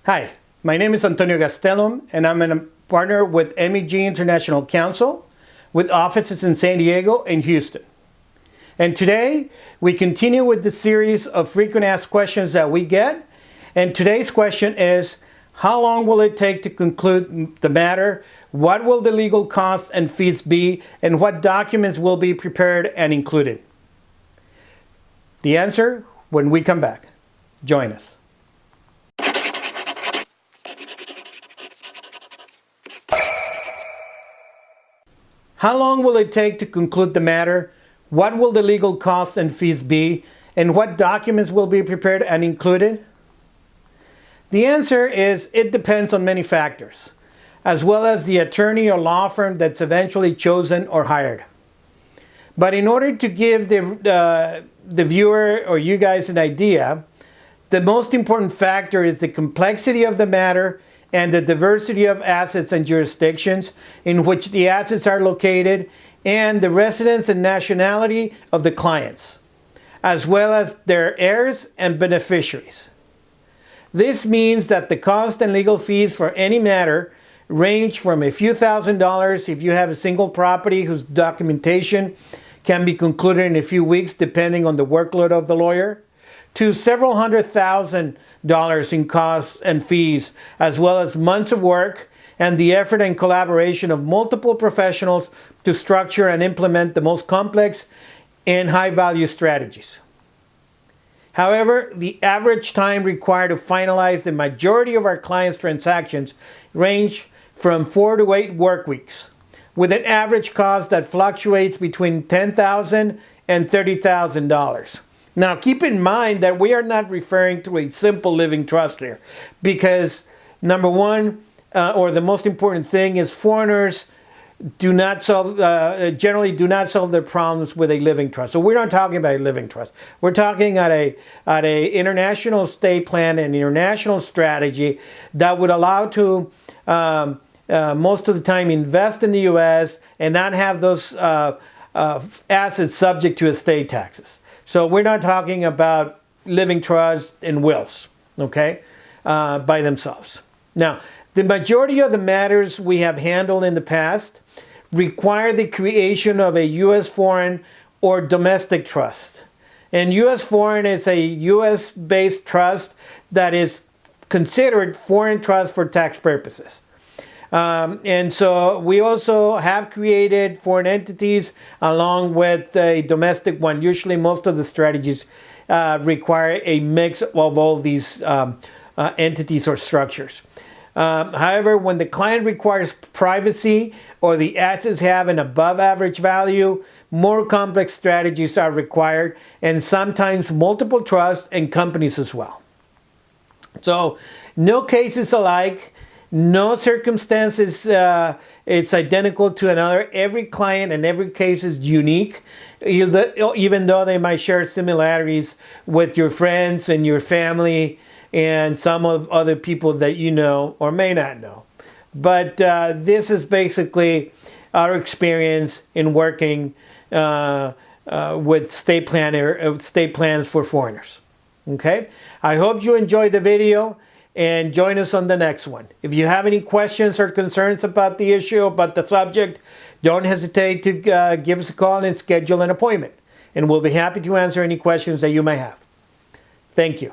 Hi, my name is Antonio Gastelum, and I'm a partner with MEG International Counsel with offices in San Diego and Houston. And today, we continue with the series of frequent asked questions that we get. And today's question is, how long will it take to conclude the matter? What will the legal costs and fees be? And what documents will be prepared and included? The answer when we come back. Join us. How long will it take to conclude the matter? What will the legal costs and fees be? And what documents will be prepared and included? The answer is it depends on many factors, as well as the attorney or law firm that's eventually chosen or hired. But in order to give the viewer or you guys an idea, the most important factor is the complexity of the matter and the diversity of assets and jurisdictions in which the assets are located, and the residence and nationality of the clients, as well as their heirs and beneficiaries. This means that the cost and legal fees for any matter range from a few $1,000s if you have a single property whose documentation can be concluded in a few weeks depending on the workload of the lawyer, to several $100,000s in costs and fees, as well as months of work and the effort and collaboration of multiple professionals to structure and implement the most complex and high-value strategies. However, the average time required to finalize the majority of our clients' transactions range from 4 to 8 work weeks, with an average cost that fluctuates between $10,000 and $30,000. Now, keep in mind that we are not referring to a simple living trust here, because number one, or the most important thing, is foreigners generally do not solve their problems with a living trust. So we're not talking about a living trust. We're talking at a international estate plan and international strategy that would allow to most of the time invest in the U.S. and not have those assets subject to estate taxes. So we're not talking about living trusts and wills, okay, by themselves. Now, the majority of the matters we have handled in the past require the creation of a U.S. foreign or domestic trust. And U.S. foreign is a U.S.-based trust that is considered foreign trust for tax purposes. And so we also have created foreign entities along with a domestic one. Usually most of the strategies require a mix of all these entities or structures. However, when the client requires privacy or the assets have an above average value, more complex strategies are required, and sometimes multiple trusts and companies as well. So no case is alike. No circumstance is identical to another. Every client and every case is unique, even though they might share similarities with your friends and your family and some of other people that you know or may not know. But this is basically our experience in working with estate plans for foreigners. Okay? I hope you enjoyed the video, and join us on the next one. If you have any questions or concerns about the issue, about the subject, don't hesitate to give us a call and schedule an appointment. And we'll be happy to answer any questions that you may have. Thank you.